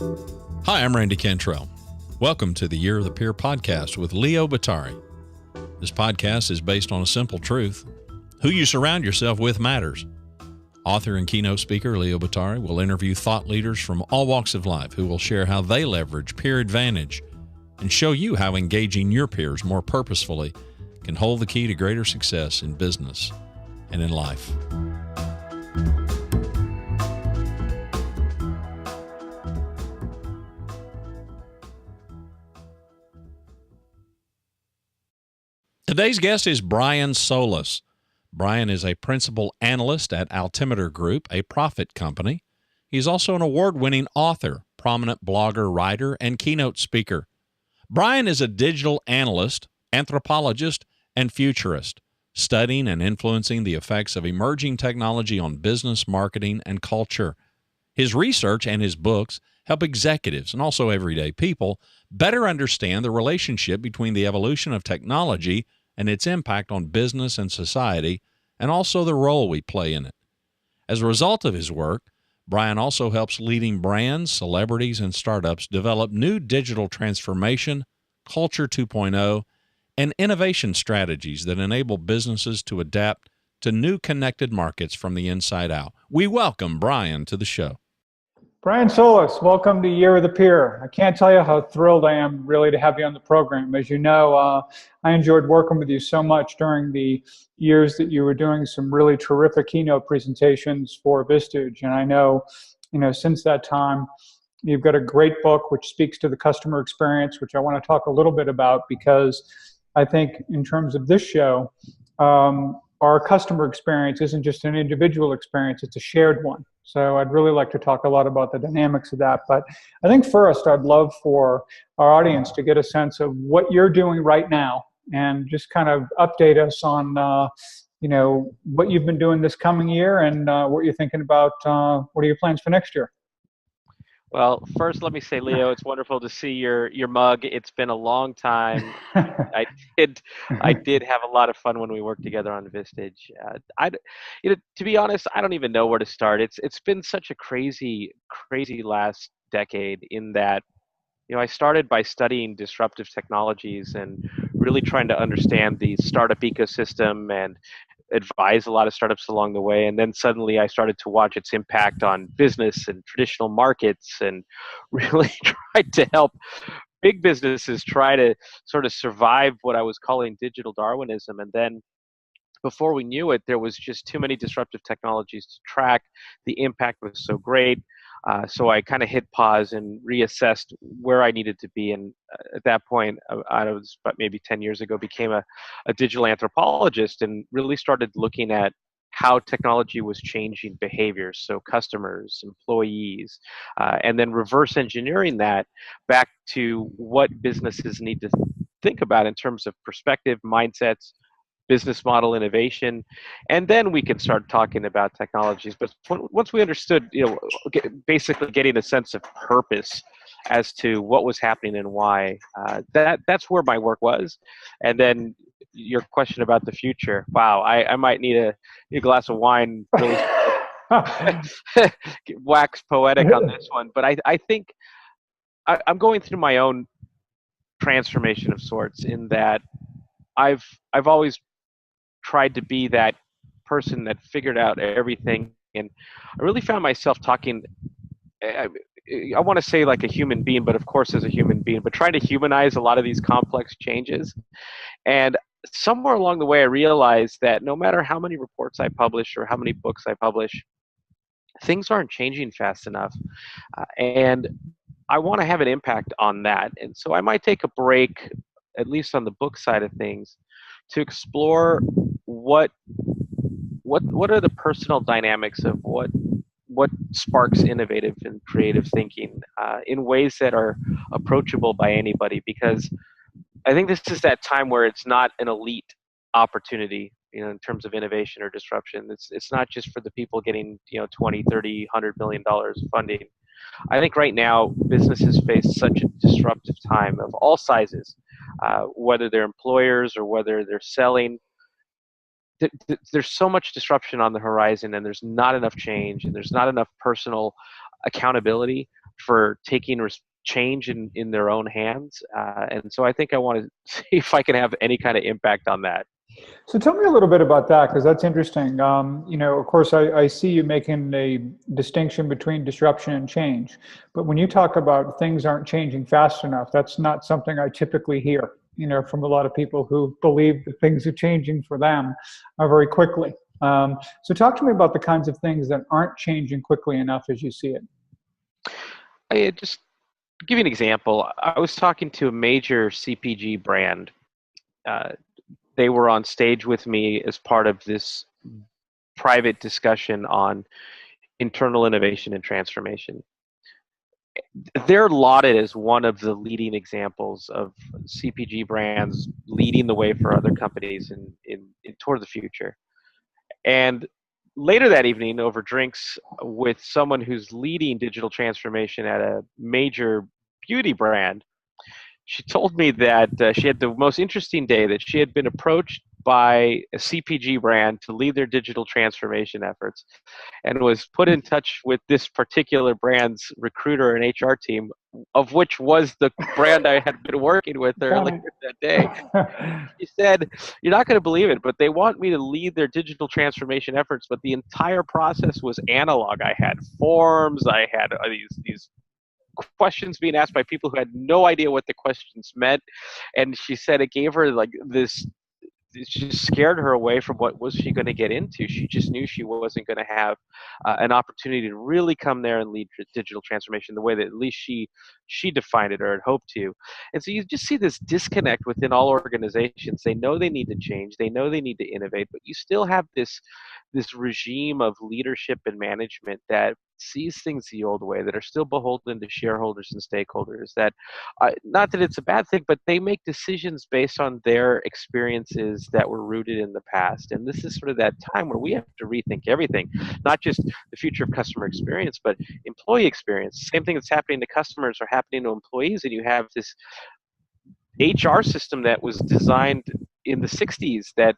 Hi, I'm Randy Cantrell. Welcome to the Year of the Peer podcast with Leo Batari. This podcast is based on a simple truth. Who you surround yourself with matters. Author and keynote speaker Leo Batari will interview thought leaders from all walks of life who will share how they leverage peer advantage and show you how engaging your peers more purposefully can hold the key to greater success in business and in life. Today's guest is Brian Solis. Brian is a principal analyst at Altimeter Group, a profit company. He's also an award-winning author, prominent blogger, writer, and keynote speaker. Brian is a digital analyst, anthropologist, and futurist, studying and influencing the effects of emerging technology on business, marketing, and culture. His research and his books help executives and also everyday people better understand the relationship between the evolution of technology and its impact on business and society, and also the role we play in it. As a result of his work, Brian also helps leading brands, celebrities, and startups develop new digital transformation, Culture 2.0, and innovation strategies that enable businesses to adapt to new connected markets from the inside out. We welcome Brian to the show. Brian Solis, welcome to Year of the Peer. I can't tell you how thrilled I am really to have you on the program. As you know, I enjoyed working with you so much during the years that you were doing some really terrific keynote presentations for Vistage. And I know, since that time, you've got a great book which speaks to the customer experience, which I want to talk a little bit about because I think in terms of this show, our customer experience isn't just an individual experience, it's a shared one. So I'd really like to talk a lot about the dynamics of that. But I think first, I'd love for our audience to get a sense of what you're doing right now and just kind of update us on, what you've been doing this coming year and what you're thinking about, what are your plans for next year? Well, first, let me say, Leo, it's wonderful to see your mug. It's been a long time. I did have a lot of fun when we worked together on Vistage. To be honest, I don't even know where to start. It's been such a crazy last decade in that, I started by studying disruptive technologies and really trying to understand the startup ecosystem and advise a lot of startups along the way. And then suddenly I started to watch its impact on business and traditional markets and really tried to help big businesses try to sort of survive what I was calling digital Darwinism. And then before we knew it, there was just too many disruptive technologies to track. The impact was so great. So I kind of hit pause and reassessed where I needed to be. And at that point, I was about maybe 10 years ago, became a digital anthropologist and really started looking at how technology was changing behaviors, so customers, employees, and then reverse engineering that back to what businesses need to think about in terms of perspective, mindsets, business model innovation, and then we can start talking about technologies. But once we understood, basically getting a sense of purpose as to what was happening and why, that's where my work was. And then your question about the future, wow, I might need a glass of wine, really wax poetic on this one. But I think I'm going through my own transformation of sorts in that I've always tried to be that person that figured out everything, and I really found myself talking, I want to say like a human being, but of course as a human being, but trying to humanize a lot of these complex changes. And somewhere along the way I realized that no matter how many reports I publish or how many books I publish, things aren't changing fast enough, and I want to have an impact on that. And so I might take a break, at least on the book side of things, to explore what are the personal dynamics of what sparks innovative and creative thinking in ways that are approachable by anybody. Because I think this is that time where it's not an elite opportunity, in terms of innovation or disruption. It's not just for the people getting 20, 30, $100 million funding. I think right now businesses face such a disruptive time of all sizes, whether they're employers or whether they're selling. There's so much disruption on the horizon, and there's not enough change, and there's not enough personal accountability for taking change in their own hands. And so I think I want to see if I can have any kind of impact on that. So tell me a little bit about that, because that's interesting. Of course, I see you making a distinction between disruption and change. But when you talk about things aren't changing fast enough, that's not something I typically hear, from a lot of people who believe that things are changing for them very quickly. So talk to me about the kinds of things that aren't changing quickly enough as you see it. I just give you an example. I was talking to a major CPG brand. They were on stage with me as part of this private discussion on internal innovation and transformation. They're lauded as one of the leading examples of CPG brands leading the way for other companies in toward the future. And later that evening, over drinks with someone who's leading digital transformation at a major beauty brand, she told me that she had the most interesting day, that she had been approached by a CPG brand to lead their digital transformation efforts and was put in touch with this particular brand's recruiter and HR team, of which was the brand I had been working with earlier that day. She said, "You're not going to believe it, but they want me to lead their digital transformation efforts, but the entire process was analog. I had forms, I had these questions being asked by people who had no idea what the questions meant." And she said it gave her like this, it just scared her away from what was she going to get into. She just knew she wasn't going to have an opportunity to really come there and lead digital transformation the way that at least she defined it or had hoped to. And so you just see this disconnect within all organizations. They know they need to change, they know they need to innovate, but you still have this regime of leadership and management that sees things the old way, that are still beholden to shareholders and stakeholders, that not that it's a bad thing, but they make decisions based on their experiences that were rooted in the past. And this is sort of that time where we have to rethink everything, not just the future of customer experience, but employee experience. Same thing that's happening to customers are happening to employees, and you have this HR system that was designed in the 60s that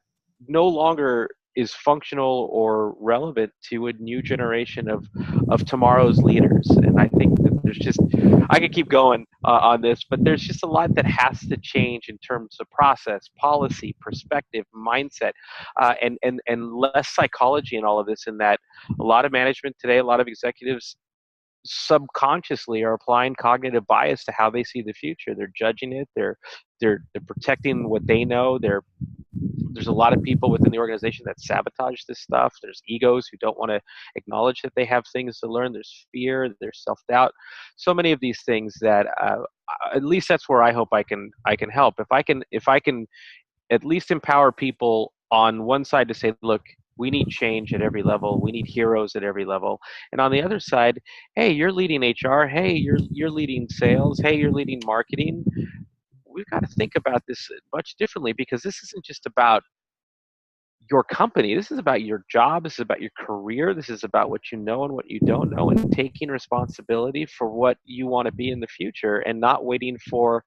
no longer is functional or relevant to a new generation of tomorrow's leaders. And I think that there's just, I could keep going on this, but there's just a lot that has to change in terms of process, policy, perspective, mindset, and less psychology in all of this. In that, a lot of management today, a lot of executives subconsciously are applying cognitive bias to how they see the future. They're judging it. They're protecting what they know. There's a lot of people within the organization that sabotage this stuff. There's egos who don't want to acknowledge that they have things to learn. There's fear. There's self-doubt. So many of these things that at least that's where I hope I can help. If I can at least empower people on one side to say, look, we need change at every level. We need heroes at every level. And on the other side, hey, you're leading HR. Hey, you're leading sales. Hey, you're leading marketing. We've got to think about this much differently, because this isn't just about your company. This is about your job. This is about your career. This is about what you know and what you don't know, and taking responsibility for what you want to be in the future, and not waiting for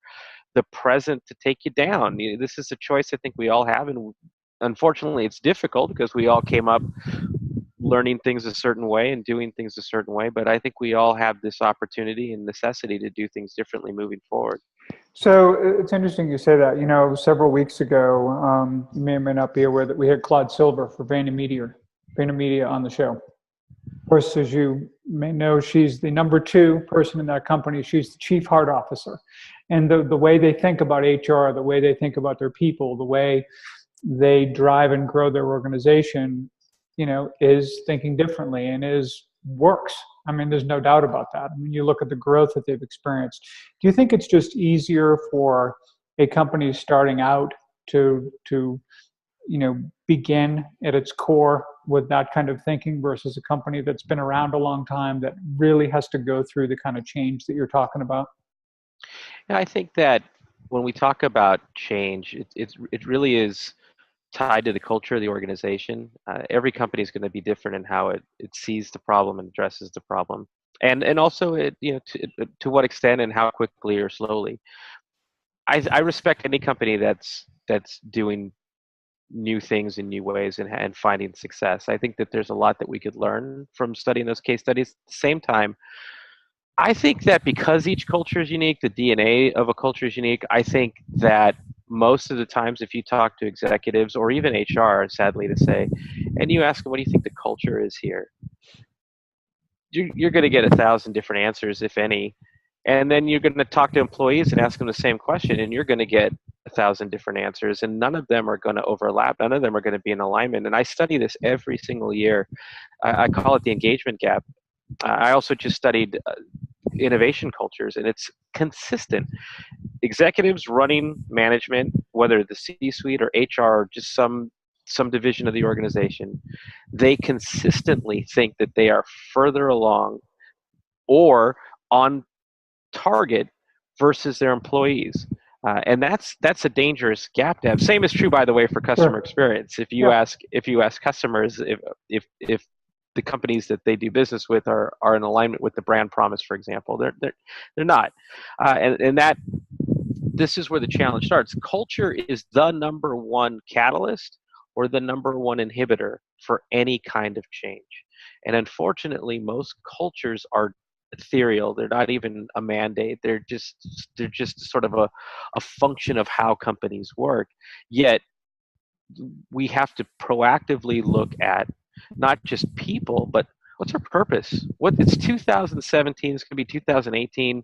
the present to take you down. This is a choice I think we all have, and unfortunately it's difficult because we all came up learning things a certain way and doing things a certain way, but I think we all have this opportunity and necessity to do things differently moving forward. So it's interesting you say that. Several weeks ago, you may or may not be aware that we had Claude Silver for VaynerMedia on the show. Of course, as you may know, she's the number 2 person in that company. She's the chief heart officer. And the way they think about HR, the way they think about their people, the way they drive and grow their organization, is thinking differently and works. I mean, there's no doubt about that. I mean, you look at the growth that they've experienced. Do you think it's just easier for a company starting out to begin at its core with that kind of thinking versus a company that's been around a long time that really has to go through the kind of change that you're talking about? Yeah, I think that when we talk about change, it really is tied to the culture of the organization. Every company is going to be different in how it sees the problem and addresses the problem, and also to what extent and how quickly or slowly. I respect any company that's doing new things in new ways and finding success. I think that there's a lot that we could learn from studying those case studies. At the same time, I think that because each culture is unique, the DNA of a culture is unique. I think that most of the times, if you talk to executives or even HR, sadly to say, and you ask them, what do you think the culture is here? You're going to get 1,000 different answers, if any. And then you're going to talk to employees and ask them the same question, and you're going to get 1,000 different answers, and none of them are going to overlap. None of them are going to be in alignment. And I study this every single year. I call it the engagement gap. I also just studied innovation cultures, and it's consistent. Executives running management, whether the C-suite or HR or just some division of the organization, they consistently think that they are further along or on target versus their employees. And that's a dangerous gap to have. Same is true, by the way, for customer Sure. experience. If you Yeah. ask customers if the companies that they do business with are in alignment with the brand promise, for example, they're not. And that this is where the challenge starts. Culture is the number one catalyst or the number one inhibitor for any kind of change. And unfortunately, most cultures are ethereal. They're not even a mandate. They're just sort of a function of how companies work. Yet we have to proactively look at not just people, but what's our purpose? What it's 2017, it's going to be 2018.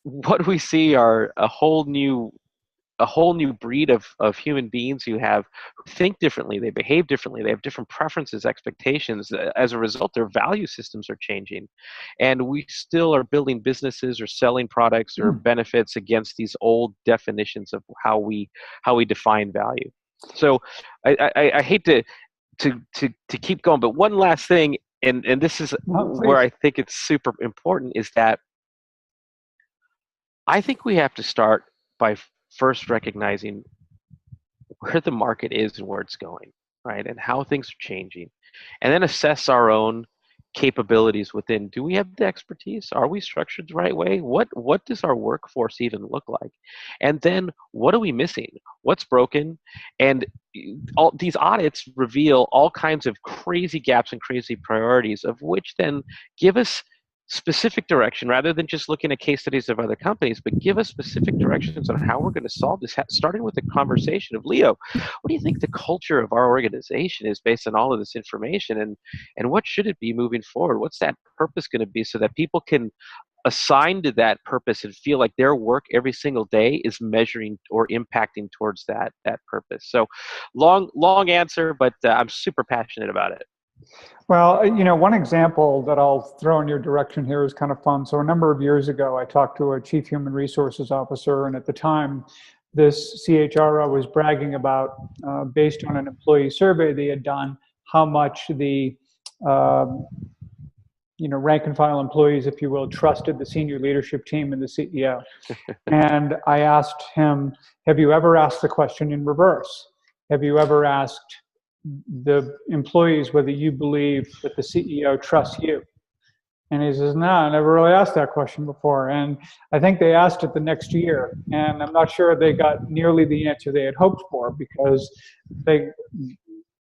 What we see are a whole new breed of human beings who think differently, they behave differently, they have different preferences, expectations. As a result, their value systems are changing, and we still are building businesses or selling products or benefits against these old definitions of how we define value. So I hate to keep going, but one last thing, and this is No, where please. I think it's super important, is that I think we have to start by first recognizing where the market is and where it's going, right? And how things are changing. And then assess our own capabilities within. Do we have the expertise? Are we structured the right way? What does our workforce even look like? And then what are we missing? What's broken? And all these audits reveal all kinds of crazy gaps and crazy priorities, of which then give us specific direction rather than just looking at case studies of other companies, but give us specific directions on how we're going to solve this, starting with the conversation of, Leo, what do you think the culture of our organization is based on all of this information, and what should it be moving forward? What's that purpose going to be, so that people can assign to that purpose and feel like their work every single day is measuring or impacting towards that purpose? So long answer, but I'm super passionate about it. Well, one example that I'll throw in your direction here is kind of fun. So a number of years ago, I talked to a chief human resources officer, and at the time, this CHRO was bragging about, based on an employee survey they had done, how much the um, rank and file employees, if you will, trusted the senior leadership team and the CEO. And I asked him, have you ever asked the question in reverse? Have you ever asked the employees whether you believe that the CEO trusts you? And he says, no, I never really asked that question before. And I think they asked it the next year. And I'm not sure they got nearly the answer they had hoped for, because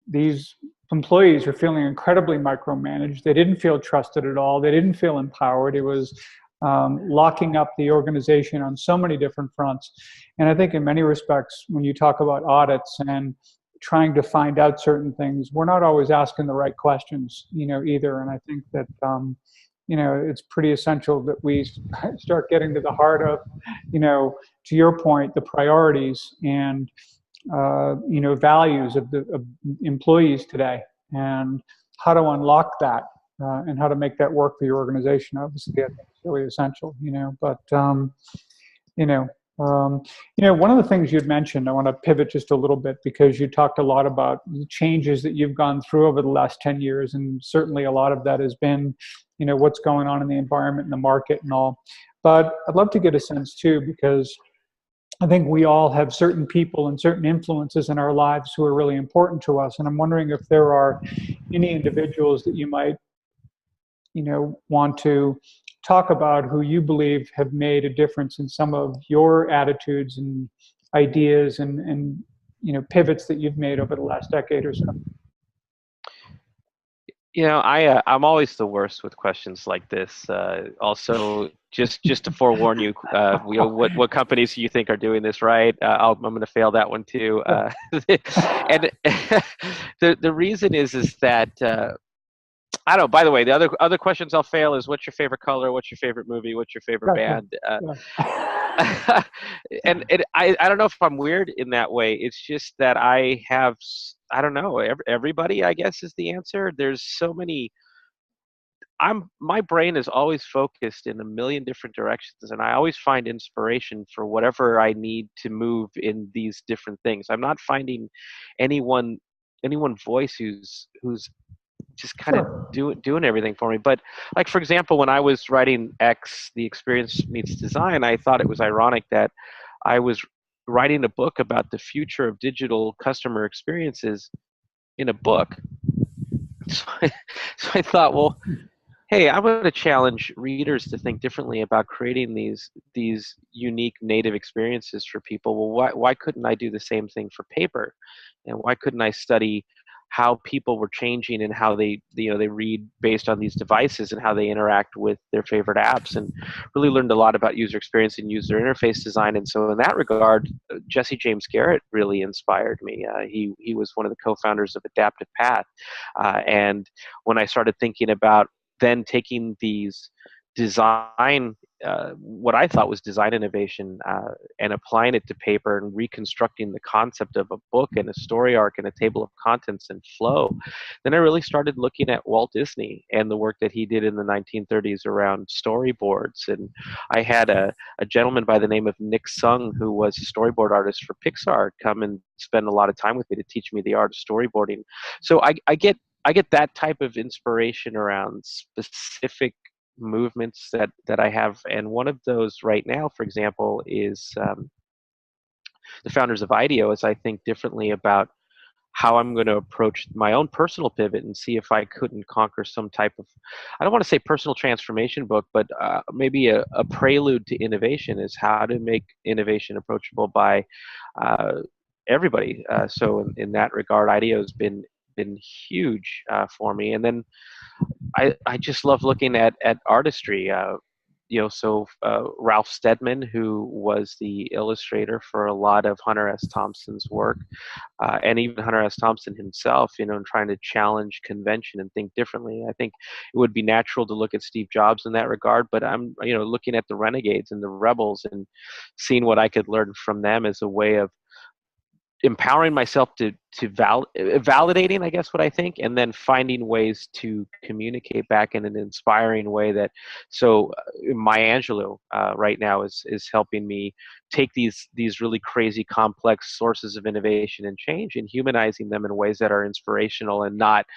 these employees were feeling incredibly micromanaged. They didn't feel trusted at all. They didn't feel empowered. It was locking up the organization on so many different fronts. And I think in many respects, when you talk about audits and trying to find out certain things, we're not always asking the right questions, either. And I think that, it's pretty essential that we start getting to the heart of, to your point, the priorities and, values of the employees today, and how to unlock that, and how to make that work for your organization. Obviously, I think it's really essential, but, you know, one of the things you'd mentioned, I want to pivot just a little bit, because you talked a lot about the changes that you've gone through over the last 10 years. And certainly a lot of that has been, what's going on in the environment and the market and all. But I'd love to get a sense too, because I think we all have certain people and certain influences in our lives who are really important to us. And I'm wondering if there are any individuals that you might, want to talk about, who you believe have made a difference in some of your attitudes and ideas and pivots that you've made over the last decade or so. I'm always the worst with questions like this. Also, just to forewarn you, what companies you think are doing this right? I'm going to fail that one too. And the reason is that I don't know. By the way, the other questions I'll fail is what's your favorite color? What's your favorite movie? What's your favorite Gotcha. band? Yeah. I don't know if I'm weird in that way. It's just that I don't know. Everybody, I guess, is the answer. There's so many. My brain is always focused in a million different directions, and I always find inspiration for whatever I need to move in these different things. I'm not finding anyone anyone voice who's just kind of Sure. doing everything for me. But like, for example, when I was writing X, the experience meets design, I thought it was ironic that I was writing a book about the future of digital customer experiences in a book. So I thought, well, hey, I'm going to challenge readers to think differently about creating these unique native experiences for people. Well, why couldn't I do the same thing for paper, and why couldn't I study how people were changing and how they read based on these devices and how they interact with their favorite apps, and really learned a lot about user experience and user interface design. And so in that regard, Jesse James Garrett really inspired me. He was one of the co-founders of Adaptive Path, and when I started thinking about then taking these design, what I thought was design innovation, and applying it to paper and reconstructing the concept of a book and a story arc and a table of contents and flow, then I really started looking at Walt Disney and the work that he did in the 1930s around storyboards. And I had a gentleman by the name of Nick Sung, who was a storyboard artist for Pixar, come and spend a lot of time with me to teach me the art of storyboarding. So I get that type of inspiration around specific movements that I have, and one of those right now, for example, is the founders of IDEO. As I think differently about how I'm going to approach my own personal pivot and see if I couldn't conquer some type of, I don't want to say personal transformation book, but maybe a prelude to innovation is how to make innovation approachable by everybody. So in that regard, IDEO has been huge for me. And then I just love looking at artistry. Ralph Steadman, who was the illustrator for a lot of Hunter S. Thompson's work, and even Hunter S. Thompson himself, and trying to challenge convention and think differently. I think it would be natural to look at Steve Jobs in that regard, but I'm, looking at the renegades and the rebels and seeing what I could learn from them as a way of empowering myself to validating, I guess, what I think, and then finding ways to communicate back in an inspiring way. Maya Angelou right now is helping me take these really crazy complex sources of innovation and change and humanizing them in ways that are inspirational and not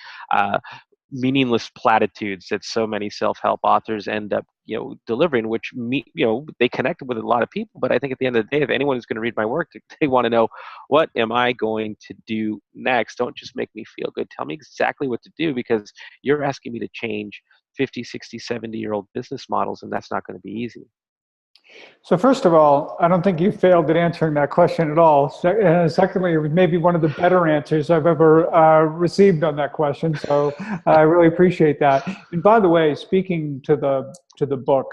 meaningless platitudes that so many self-help authors end up delivering, which they connect with a lot of people. But I think at the end of the day, if anyone is going to read my work, they want to know, what am I going to do next? Don't just make me feel good, tell me exactly what to do, because you're asking me to change 50, 60, 70-year-old business models, and that's not going to be easy. So first of all, I don't think you failed at answering that question at all. Secondly, it was maybe one of the better answers I've ever received on that question. So I really appreciate that. And by the way, speaking to the book,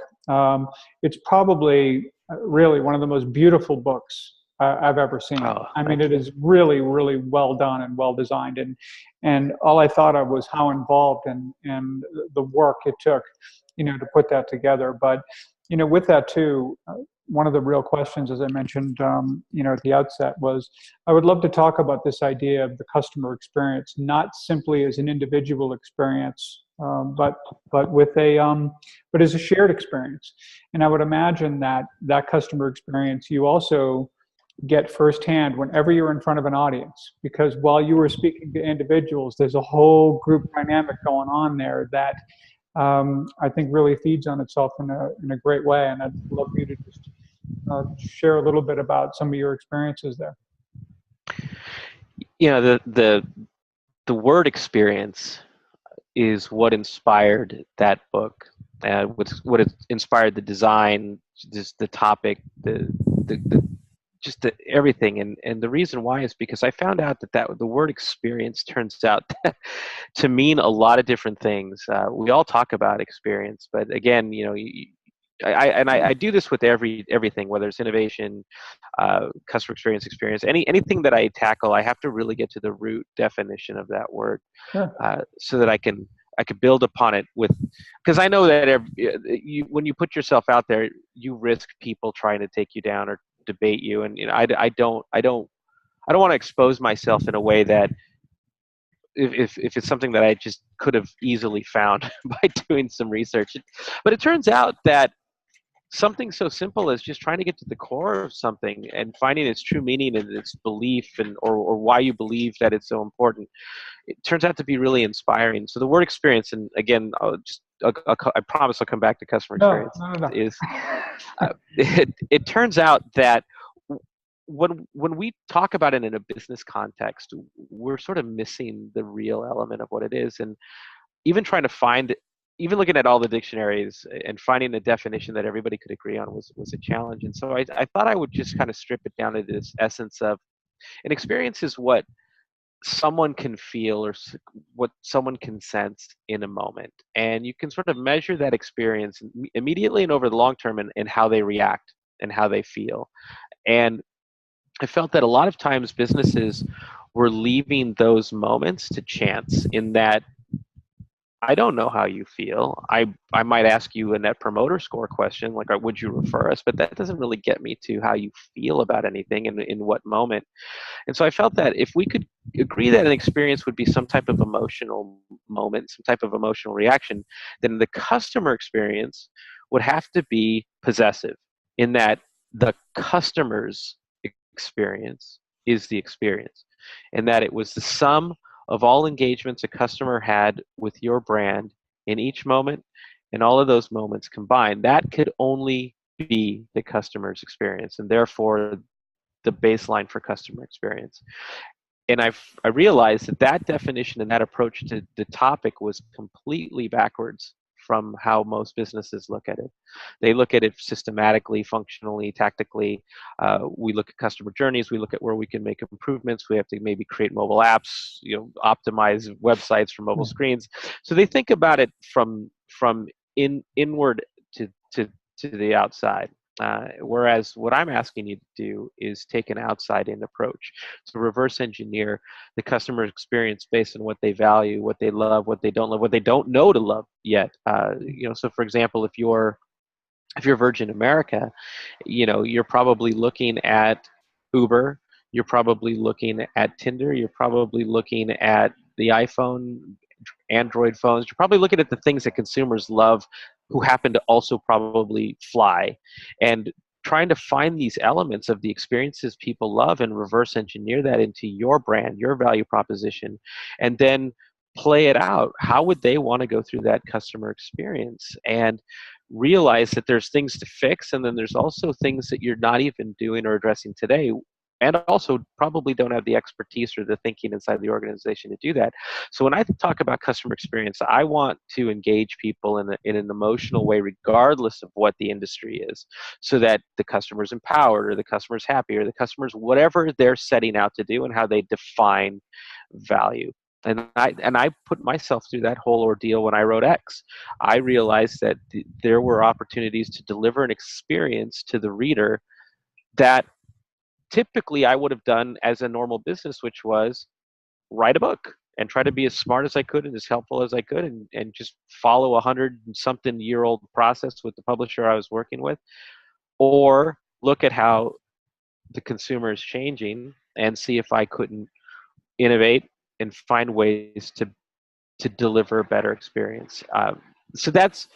it's probably really one of the most beautiful books I've ever seen. Oh, I mean, it is really, really well done and well designed. And all I thought of was how involved and the work it took, to put that together. But with that too, one of the real questions, as I mentioned, at the outset, was I would love to talk about this idea of the customer experience, not simply as an individual experience, but as a shared experience. And I would imagine that customer experience you also get firsthand whenever you're in front of an audience, because while you were speaking to individuals, there's a whole group dynamic going on there that I think really feeds on itself in a great way. And I'd love for you to just share a little bit about some of your experiences there. The word experience is what inspired that book. What inspired the design, just the topic, the just everything. And the reason why is because I found out that the word experience turns out to mean a lot of different things. We all talk about experience, but again, I do this with everything, whether it's innovation, customer experience, anything that I tackle, I have to really get to the root definition of that word, Sure. so that I can build upon it because I know that when you put yourself out there, you risk people trying to take you down or debate you, and I don't want to expose myself in a way that if it's something that I just could have easily found by doing some research. But it turns out that something so simple as just trying to get to the core of something and finding its true meaning and its belief or why you believe that it's so important, it turns out to be really inspiring. So the word experience, and again, I promise I'll come back to customer experience, No. is it turns out that when we talk about it in a business context, we're sort of missing the real element of what it is. And even trying to find, even looking at all the dictionaries and finding a definition that everybody could agree on was a challenge. And so I thought I would just kind of strip it down to this essence of an experience is what someone can feel or what someone can sense in a moment. And you can sort of measure that experience immediately and over the long term and how they react and how they feel. And I felt that a lot of times businesses were leaving those moments to chance, in that I don't know how you feel. I might ask you a net promoter score question, like, would you refer us? But that doesn't really get me to how you feel about anything and in what moment. And so I felt that if we could agree that an experience would be some type of emotional moment, some type of emotional reaction, then the customer experience would have to be possessive, in that the customer's experience is the experience, and that it was the sum of all engagements a customer had with your brand in each moment, and all of those moments combined. That could only be the customer's experience, and therefore the baseline for customer experience. And I realized that definition and that approach to the topic was completely backwards from how most businesses look at it. They look at it systematically, functionally, tactically. We look at customer journeys. We look at where we can make improvements. We have to maybe create mobile apps, optimize websites for mobile screens. So they think about it from inward to the outside. Whereas what I'm asking you to do is take an outside-in approach. So reverse engineer the customer experience based on what they value, what they love, what they don't love, what they don't know to love yet. So for example, if you're Virgin America, you're probably looking at Uber, you're probably looking at Tinder, you're probably looking at the iPhone, Android phones. You're probably looking at the things that consumers love who happen to also probably fly, and trying to find these elements of the experiences people love and reverse engineer that into your brand, your value proposition, and then play it out. How would they want to go through that customer experience? And realize that there's things to fix, and then there's also things that you're not even doing or addressing today, and also probably don't have the expertise or the thinking inside the organization to do that. So when I talk about customer experience, I want to engage people in an emotional way, regardless of what the industry is, so that the customer's empowered, or the customer's happy, or the customer's whatever they're setting out to do and how they define value. And I put myself through that whole ordeal when I wrote X. I realized that there were opportunities to deliver an experience to the reader that typically I would have done as a normal business, which was write a book and try to be as smart as I could and as helpful as I could, and just follow 100-something-year-old process with the publisher I was working with, or look at how the consumer is changing and see if I couldn't innovate and find ways to deliver a better experience. So that's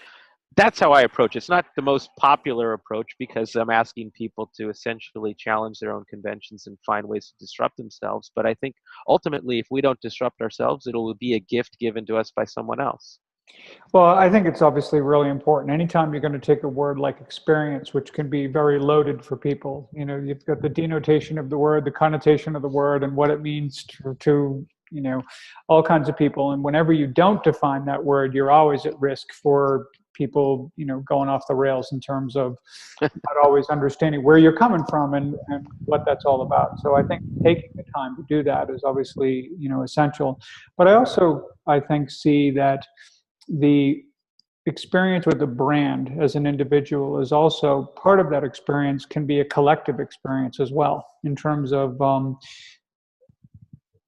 how I approach it. It's not the most popular approach, because I'm asking people to essentially challenge their own conventions and find ways to disrupt themselves. But I think ultimately, if we don't disrupt ourselves, it'll be a gift given to us by someone else. Well, I think it's obviously really important. Anytime you're going to take a word like experience, which can be very loaded for people, you've got the denotation of the word, the connotation of the word, and what it means to all kinds of people. And whenever you don't define that word, you're always at risk for people, going off the rails in terms of not always understanding where you're coming from and what that's all about. So I think taking the time to do that is obviously, essential. But I think see that the experience with the brand as an individual is also part of that experience, can be a collective experience as well, in terms of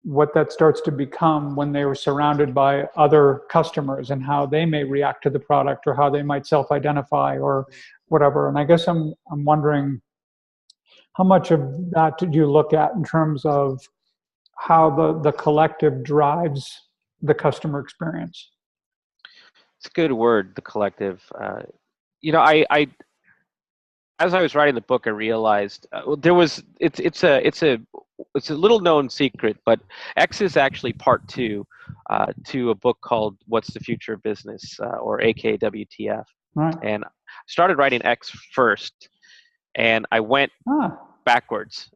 what that starts to become when they were surrounded by other customers and how they may react to the product or how they might self-identify or whatever. And I guess I'm wondering, how much of that did you look at in terms of how the collective drives the customer experience? It's a good word, the collective. I as I was writing the book, I realized it's a little known secret, but X is actually part two to a book called What's the Future of Business, or AKWTF. Right. And I started writing X first, and I went backwards.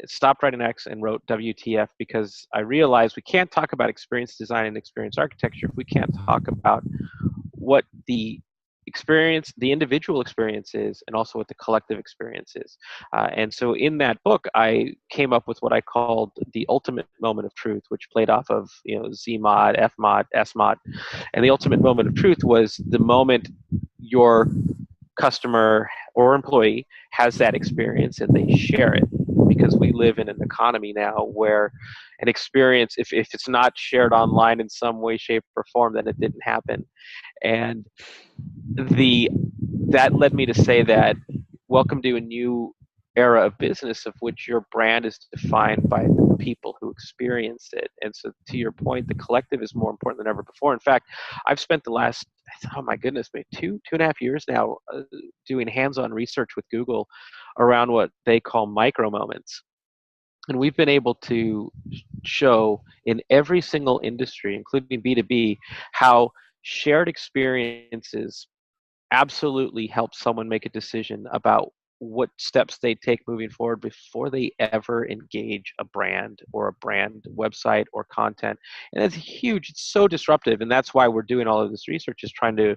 Stopped writing X and wrote WTF, because I realized we can't talk about experience design and experience architecture if we can't talk about what the individual experience is, and also what the collective experience is. And so in that book, I came up with what I called the ultimate moment of truth, which played off of Z mod, F mod, S mod. And the ultimate moment of truth was the moment your customer or employee has that experience and they share it. Because we live in an economy now where an experience, if it's not shared online in some way, shape, or form, then it didn't happen. And that led me to say that welcome to a new era of business, of which your brand is defined by the people who experience it. And so, to your point, the collective is more important than ever before. In fact, I've spent the last, oh my goodness, maybe two and a half years now doing hands-on research with Google around what they call micro moments. And we've been able to show in every single industry, including B2B, how shared experiences absolutely help someone make a decision about what steps they take moving forward before they ever engage a brand or a brand website or content. And it's huge. It's so disruptive. And that's why we're doing all of this research, is trying to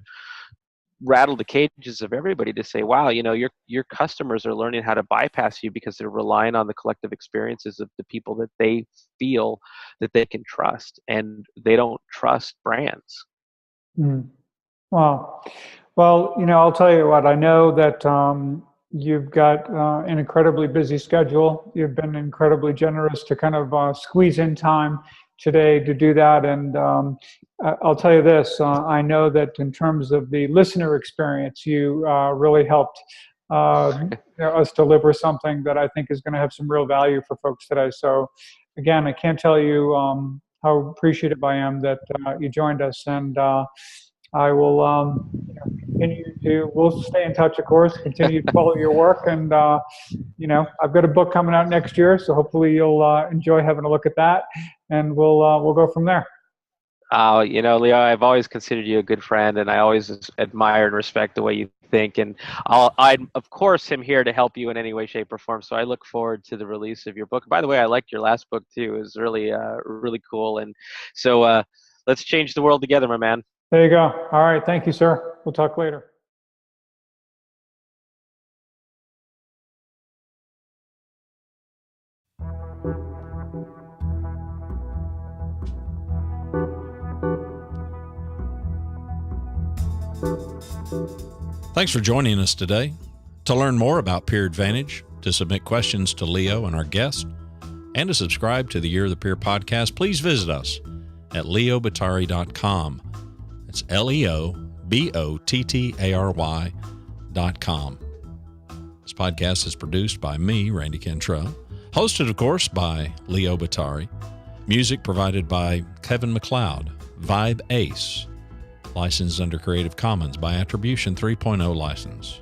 rattle the cages of everybody to say, wow, your customers are learning how to bypass you because they're relying on the collective experiences of the people that they feel that they can trust, and they don't trust brands. Wow. Well, I'll tell you what, I know that you've got an incredibly busy schedule. You've been incredibly generous to kind of squeeze in time today to do that. And I'll tell you this, I know that in terms of the listener experience, you really helped us deliver something that I think is going to have some real value for folks today. So again, I can't tell you how appreciative I am that you joined us. And I will we'll stay in touch, of course, continue to follow your work. And, I've got a book coming out next year, so hopefully you'll enjoy having a look at that, and we'll go from there. Leo, I've always considered you a good friend, and I always admire and respect the way you think. And I, of course, am here to help you in any way, shape, or form. So I look forward to the release of your book. By the way, I liked your last book too. It was really, really cool. And so let's change the world together, my man. There you go. All right. Thank you, sir. We'll talk later. Thanks for joining us today. To learn more about Peer Advantage, to submit questions to Leo and our guests, and to subscribe to the Year of the Peer podcast, please visit us at leobottary.com. It's LeoBottary.com. This podcast is produced by me, Randy Cantrell, hosted, of course, by Leo Bottary. Music provided by Kevin MacLeod, Vibe Ace, licensed under Creative Commons by Attribution 3.0 license.